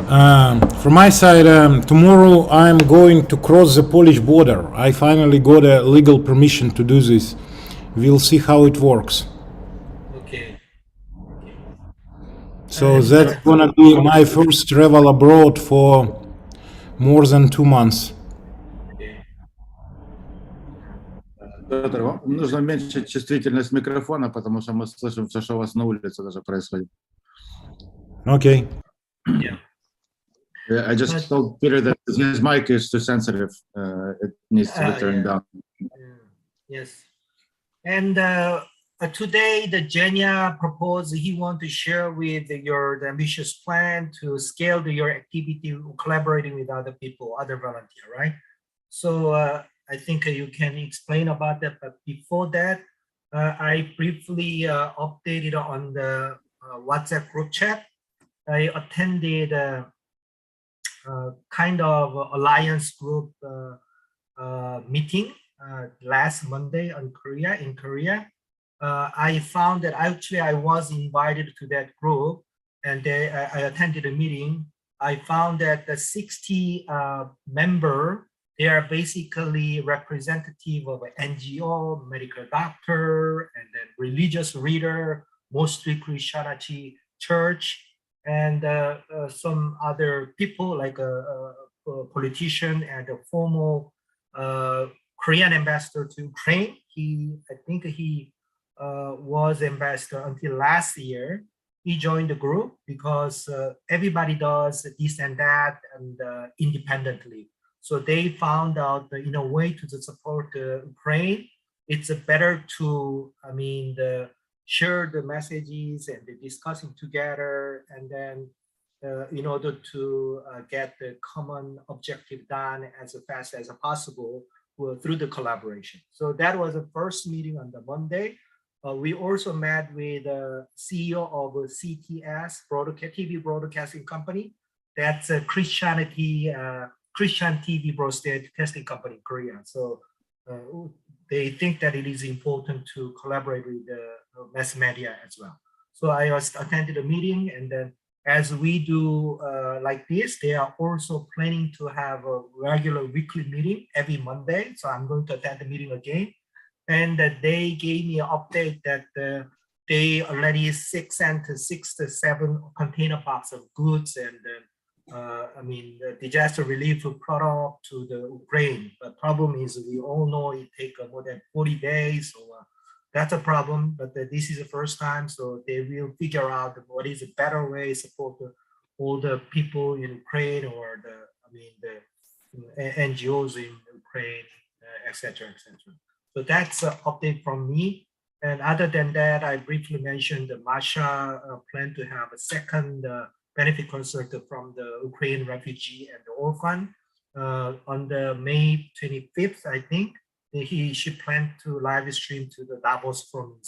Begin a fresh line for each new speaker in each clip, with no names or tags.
From my side, tomorrow I'm going to cross the Polish border. I finally got a legal permission to do this. We'll see how it works.
Okay.
So that's gonna be my first travel abroad for more than 2 months.
Петр, нужно уменьшить чувствительность микрофона, потому что мы слышим все, что у вас на улице даже происходит.
Okay.
Yeah.
I just told Peter that his mic is too sensitive. It needs to be turned down.
Yes. And today, the Genia proposed he want to share with the ambitious plan to scale your activity, collaborating with other people, other volunteers, right? So I think you can explain about that. But before that, I briefly updated on the WhatsApp group chat. I attended kind of alliance group meeting last Monday in Korea. I found that actually I was invited to that group, and I attended a meeting. I found that the 60 member, they are basically representative of an NGO, medical doctor, and then religious leader, mostly Christianity church, and some other people like a politician and a former Korean ambassador to Ukraine. I think he was ambassador until last year. He joined the group because everybody does this and that and independently. So they found out that in a way to support Ukraine, it's better to, share the messages and the discussing together, and then in order to get the common objective done as fast as possible through the collaboration. So that was the first meeting on the Monday. We also met with the CEO of CTS, TV broadcasting company. That's a Christian TV broadcasting company in Korea. So they think that it is important to collaborate with the mass media as well. So I attended a meeting, and then as we do like this, they are also planning to have a regular weekly meeting every Monday. So I'm going to attend the meeting again. And they gave me an update that they already sent 6 to 7 container box of goods and the disaster relief product to the Ukraine. The problem is we all know it takes more than 40 days. So that's a problem, but this is the first time. So they will figure out what is a better way to support all the people in Ukraine or the NGOs in Ukraine, etc., etc. So that's an update from me. And other than that, I briefly mentioned the Masha plan to have a second benefit concert from the Ukrainian refugee and the orphan on the May 25th, I think. She planned to live stream to the Davos from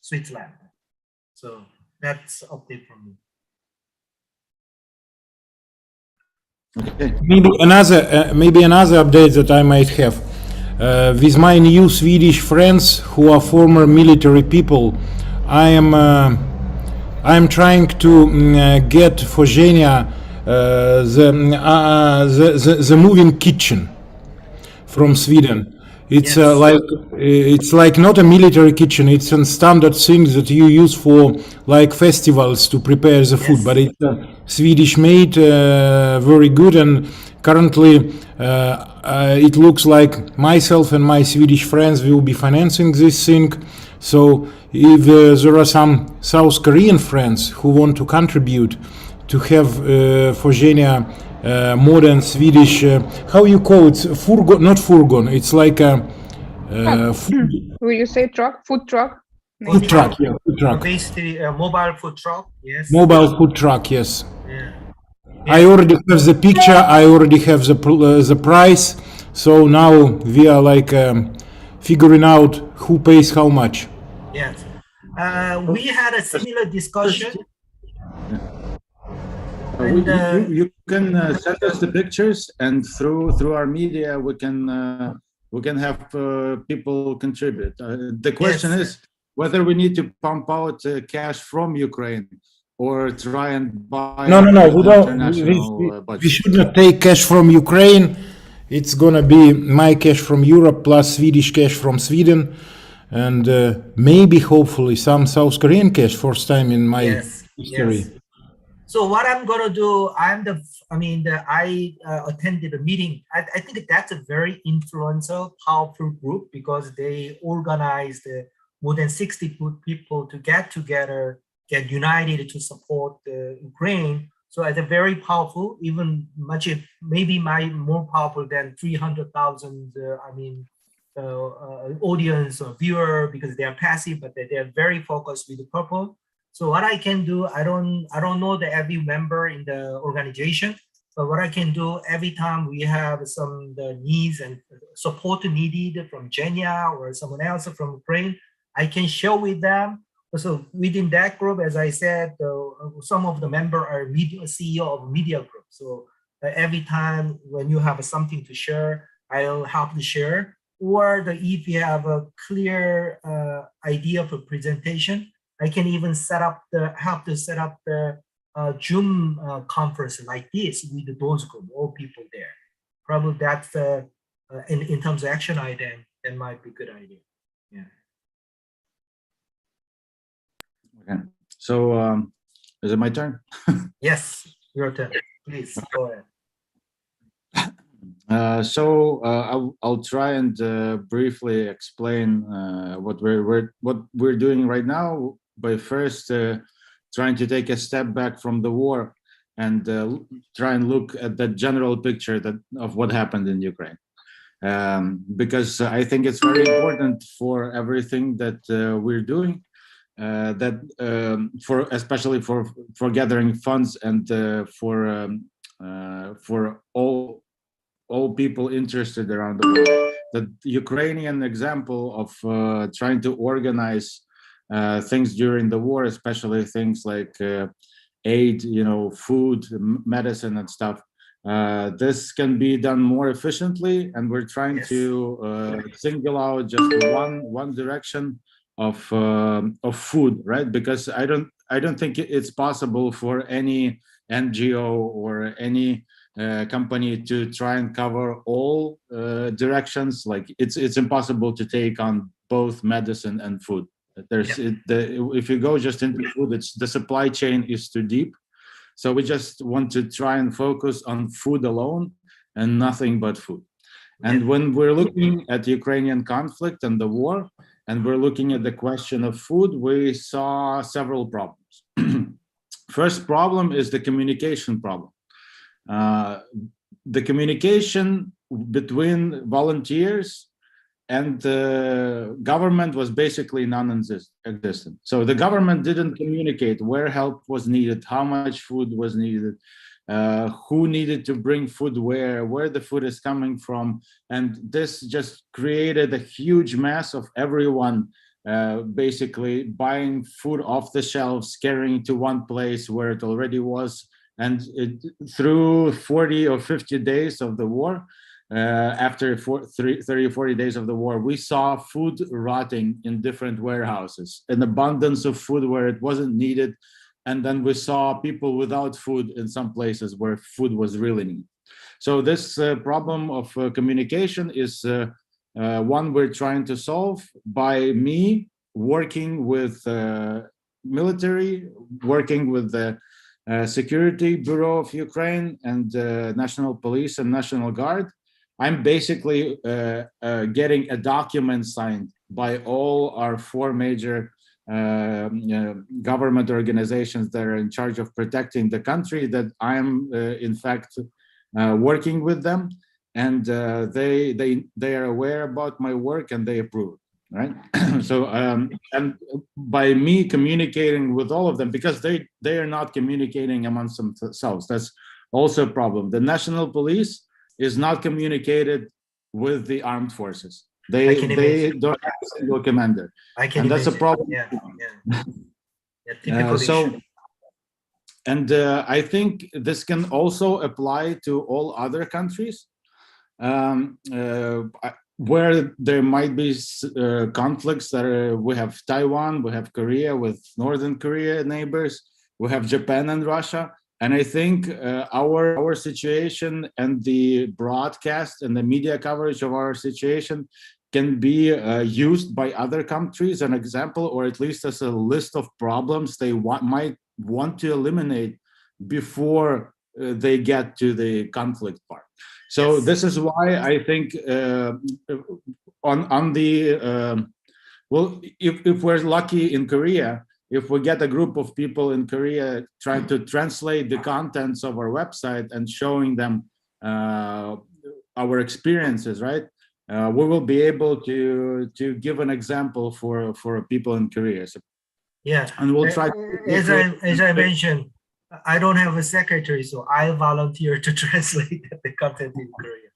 Switzerland. So that's an update from me.
Okay.
Maybe another update that I might have. With my new Swedish friends who are former military people, I'm trying to get for Zhenya the moving kitchen from Sweden. It's
Yes.
it's like not a military kitchen. It's a standard thing that you use for like festivals to prepare the food.
Yes.
But it's Swedish made, very good. And currently, it looks like myself and my Swedish friends will be financing this thing. So if there are some South Korean friends who want to contribute to have for Zhenya modern Swedish, how you call it? Furgon, not furgon. It's like a
Will you say truck? Food truck?
food truck. Yeah, food truck.
Basically, a mobile food truck. Yes.
Mobile food truck. Yes.
Yeah.
I already have the picture. I already have the price. So now we are like figuring out who pays how much.
Yes. We had a similar discussion.
You can send us the pictures, and through our media we can have people contribute. The question is whether we need to pump out cash from Ukraine. or try and buy
No,
it
no, no.
with
We don't.
international
We
budget?
should not take cash from Ukraine. It's gonna be my cash from Europe plus Swedish cash from Sweden, and maybe, hopefully, some South Korean cash. First time in my
Yes,
history.
yes. So what I'm gonna do, I attended a meeting. I think that's a very influential, powerful group because they organized more than 60 people to get together, get united to support Ukraine. So it's a very powerful, even much, maybe more powerful than 300,000, audience or viewer because they are passive, but they are very focused with the purpose. So what I can do, I don't know the every member in the organization, but what I can do every time we have some the needs and support needed from Genya or someone else from Ukraine, I can share with them. So within that group, as I said, some of the member are media CEO of media group. So every time when you have something to share, I'll help to share. Or if you have a clear idea for presentation, I can even help to set up the Zoom conference like this with those group, all people there. Probably that's in terms of action item, that might be a good idea. Yeah.
Okay. So is it my turn?
Yes, your turn. Please go ahead.
I'll try and briefly explain what we're doing right now by first trying to take a step back from the war and try and look at the general picture of what happened in Ukraine. Because I think it's very important for everything that we're doing, especially for gathering funds and for all people interested around the world. The Ukrainian example of trying to organize things during the war, especially things like aid, food, medicine and stuff, this can be done more efficiently, and we're trying to single out just one direction of food, right? Because I don't think it's possible for any NGO or any company to try and cover all directions. Like it's impossible to take on both medicine and food. If you go just into food, the supply chain is too deep. So we just want to try and focus on food alone and nothing but food. And when we're looking at the Ukrainian conflict and the war, and we're looking at the question of food, we saw several problems. First problem is the communication problem. The communication between volunteers and the government was basically non-existent. So the government didn't communicate where help was needed, how much food was needed, who needed to bring food where the food is coming from. And this just created a huge mess of everyone basically buying food off the shelves, carrying to one place where it already was. And through 40 or 50 days of the war, after 30 or 40 days of the war, we saw food rotting in different warehouses, an abundance of food where it wasn't needed. And then we saw people without food in some places where food was really needed. So this problem of communication is one we're trying to solve by me working with military, working with the Security Bureau of Ukraine and National Police and National Guard. I'm basically getting a document signed by all our 4 major government organizations that are in charge of protecting the country, that I'm in fact working with them, and they are aware about my work and they approve, right? So and by me communicating with all of them, because they are not communicating amongst themselves, that's also a problem. The National Police is not communicated with the armed forces. They don't have a single commander, and that's a problem. I think this can also apply to all other countries where there might be conflicts. That we have Taiwan, we have Korea with Northern Korea neighbors, we have Japan and Russia. And I think our situation and the broadcast and the media coverage of our situation can be used by other countries, an example, or at least as a list of problems they might want to eliminate before they get to the conflict part. So
Yes.
this is why I think on the well, if we're lucky in Korea, if we get a group of people in Korea trying to translate the contents of our website and showing them our experiences, right? We will be able to give an example for people in Korea. So,
Yeah,
and we'll try.
as I mentioned, I don't have a secretary, so I volunteer to translate the content in Korean.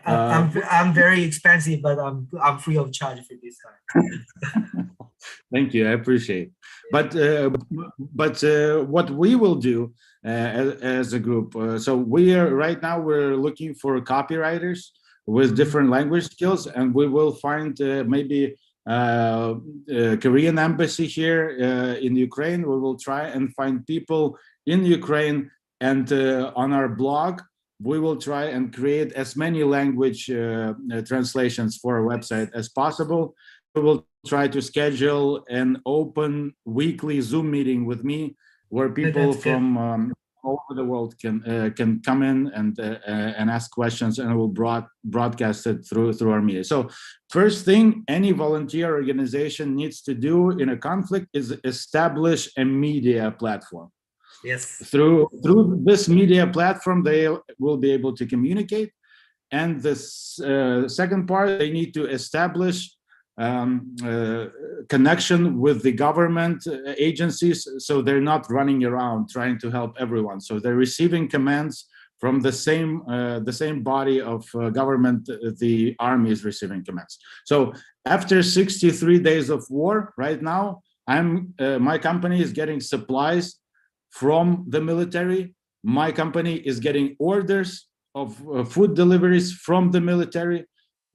I'm very expensive, but I'm free of charge for this time.
Thank you, I appreciate. But what we will do as a group, so right now we're looking for copywriters with different language skills, and we will find maybe Korean embassy here in Ukraine. We will try and find people in Ukraine, and on our blog we will try and create as many language translations for our website as possible. We will try to schedule an open weekly Zoom meeting with me, where people from all over the world can come in and ask questions, and we'll broadcast it through our media. So first thing any volunteer organization needs to do in a conflict is establish a media platform.
Yes.
Through this media platform, they will be able to communicate. And this second part, they need to establish connection with the government agencies, so they're not running around trying to help everyone. So they're receiving commands from the same body of government the army is receiving commands. So after 63 days of war, right now, my company is getting supplies from the military. My company is getting orders of food deliveries from the military.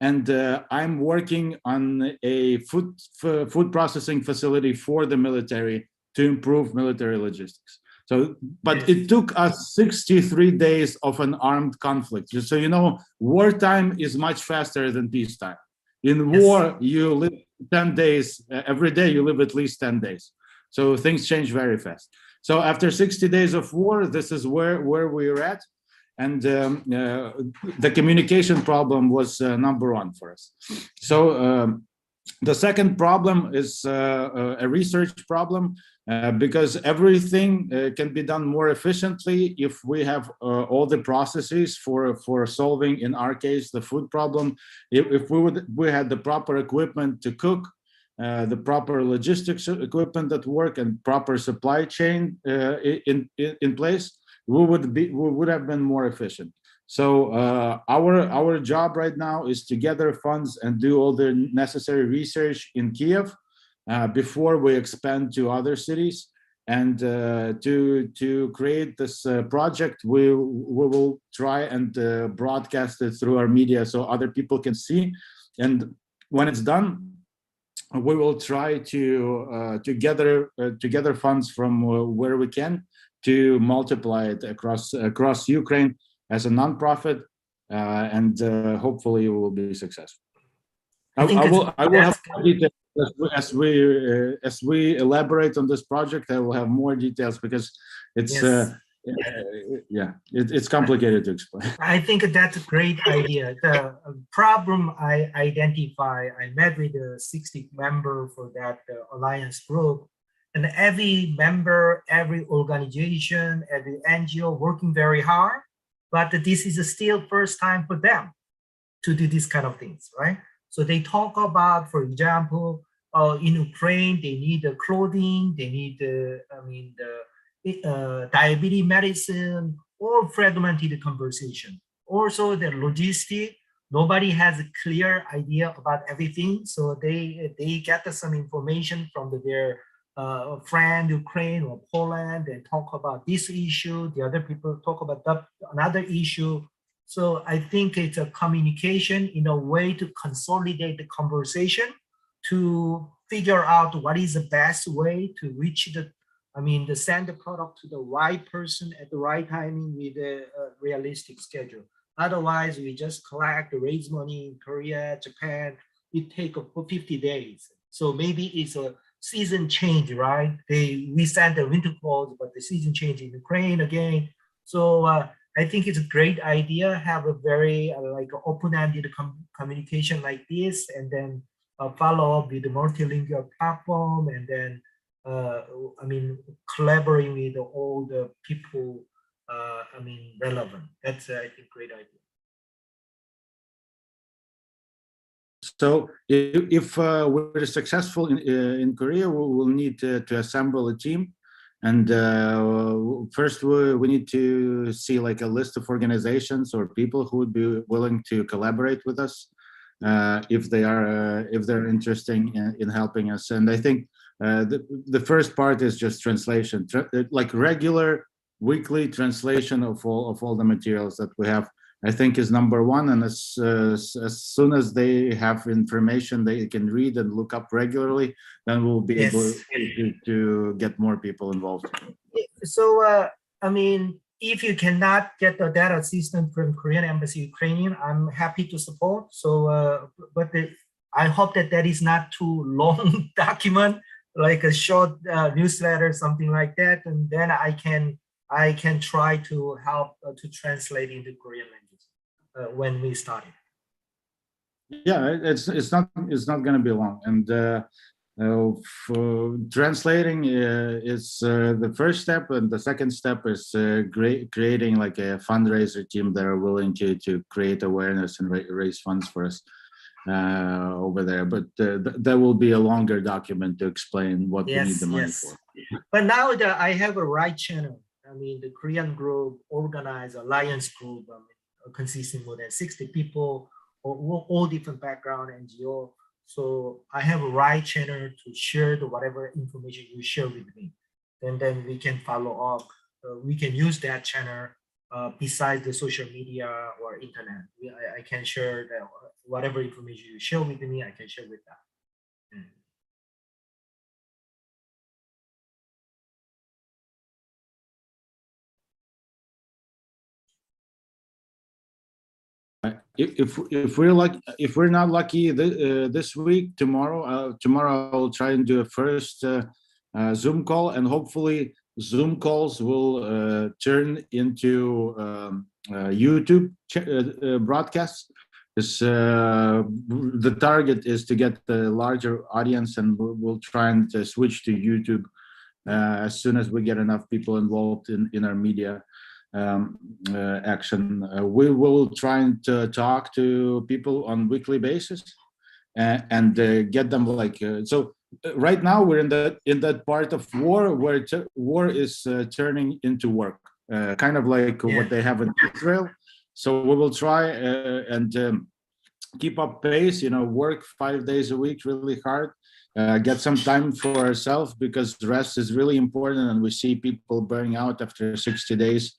And I'm working on a food processing facility for the military to improve military logistics. So, but it took us 63 days of an armed conflict. Just so you know, wartime is much faster than peacetime. In war, you live 10 days, every day you live at least 10 days. So things change very fast. So after 60 days of war, this is where we're at. And the communication problem was number one for us. So the second problem is a research problem, because everything can be done more efficiently if we have all the processes for solving, in our case, the food problem. If we had the proper equipment to cook, the proper logistics equipment that work, and proper supply chain in place, we would have been more efficient. So our job right now is to gather funds and do all the necessary research in Kiev before we expand to other cities. And to create this project, we will try and broadcast it through our media so other people can see. And when it's done, we will try to gather funds from where we can, to multiply it across Ukraine as a nonprofit, and hopefully we will be successful. I will have more details as we elaborate on this project. I will have more details, because it's it's complicated to explain.
I think that's a great idea. The problem I identify, I met with the 60 member for that alliance group. And every member, every organization, every NGO working very hard, but this is still first time for them to do this kind of things, right? So they talk about, for example, in Ukraine, they need clothing, they need, diabetes medicine, or fragmented conversation. Also the logistic, nobody has a clear idea about everything. So they get some information from their friend Ukraine or Poland, and talk about this issue. The other people talk about another issue. So I think it's a communication in a way to consolidate the conversation, to figure out what is the best way to reach I mean, to send the product to the right person at the right timing with a realistic schedule. Otherwise, we just collect, raise money in Korea, Japan. It takes 50 days. So maybe it's a season change, right? We send the winter clothes, but the season change in Ukraine again. So I think it's a great idea. Have a very like open-ended communication like this, and then follow up with the multilingual platform, and then I mean, collaborating with all the people, I mean, relevant. That's, I think, great idea.
So if we're successful in Korea, we will need to assemble a team. And first, we need to see like a list of organizations or people who would be willing to collaborate with us if they're interested in helping us. And I think the first part is just translation, like regular weekly translation of all the materials that we have. I think is number one, and as soon as they have information they can read and look up regularly, then we'll be able to get more people involved.
So, I mean, if you cannot get the data assistance from Korean Embassy Ukrainian, I'm happy to support. So, but I hope that is not too long document, like a short newsletter, something like that, and then I can try to help to translate into Korean language when we started.
Yeah, it's not going to be long, and for translating is the first step, and the second step is creating like a fundraiser team that are willing to create awareness and raise funds for us over there. But there will be a longer document to explain what we need the money for.
But now that I have a right channel, I mean, the Korean group organized alliance group, consisting more than 60 people, all different background, NGO. So I have a right channel to share whatever information you share with me. And then we can follow up. We can use that channel besides the social media or internet. I can share that whatever information you share with me, I can share with that.
If we're not lucky this week, tomorrow I'll try and do a first Zoom call, and hopefully Zoom calls will turn into YouTube broadcasts. Because the target is to get the larger audience, and we'll try and switch to YouTube as soon as we get enough people involved in our media action. We will try and talk to people on weekly basis and get them like so. Right now we're in that part of war where war is turning into work, kind of like what they have in Israel. So we will try and keep up pace. Work 5 days a week really hard. Get some time for ourselves, because rest is really important, and we see people burning out after 60 days.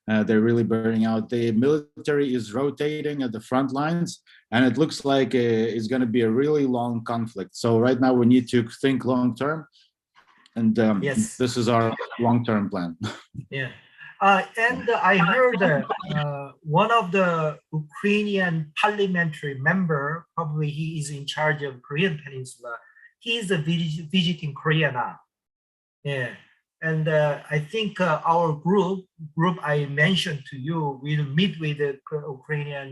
They're really burning out. The military is rotating at the front lines, and it looks like it's going to be a really long conflict. So right now we need to think long term, and this is our long-term plan.
Yeah. And I heard one of the Ukrainian parliamentary member, probably he is in charge of Korean Peninsula. He is visiting Korea now. Yeah. And I think our group I mentioned to you will meet with the Ukrainian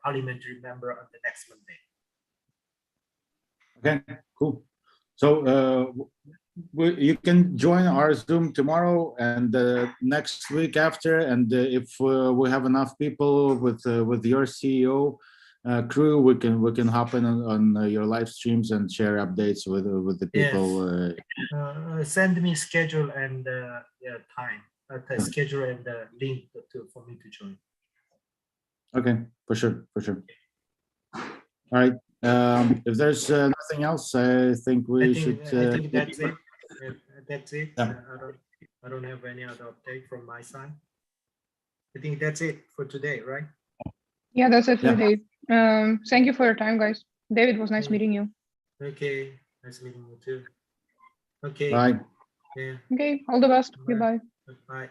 parliamentary member on the next Monday.
Okay, cool. So you can join our Zoom tomorrow and next week after, and if we have enough people with your CEO crew, we can hop in on your live streams and share updates with the people.
Send me schedule and time, schedule and link for me to join.
Okay, for sure. All right. If there's nothing else, I think we should.
I think that's it. That's it.
Yeah.
I don't have any other update from my side. I think that's it for today, right?
Yeah, that's it for today. Thank you for your time, guys. David, it was nice meeting you.
Okay, nice meeting you too. Okay.
Bye.
Yeah.
Okay, all the best.
Bye.
Goodbye.
Bye.